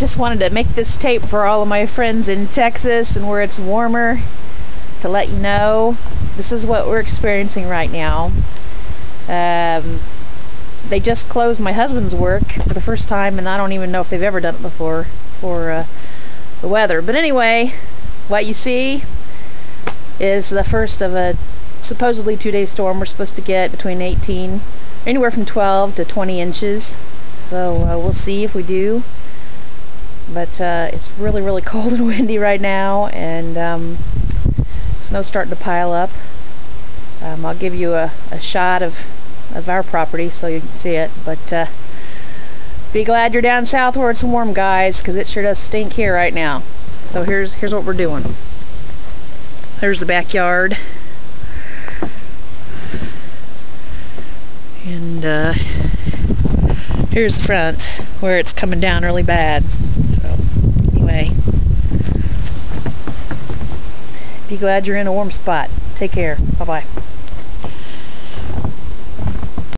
just wanted to make this tape for all of my friends in Texas and where it's warmer to let you know this is what we're experiencing right now. They just closed my husband's work for the first time, and I don't even know if they've ever done it before for the weather. But anyway, what you see is the first of a supposedly 2-day storm. We're supposed to get between 18, anywhere from 12 to 20 inches. So we'll see if we do. But it's really, really cold and windy right now, and snow's starting to pile up. I'll give you a shot of our property so you can see it, but be glad you're down south where it's warm, guys, because it sure does stink here right now. So here's what we're doing. There's the backyard, and here's the front where it's coming down really bad. So anyway, be glad you're in a warm spot. Take care. Bye-bye.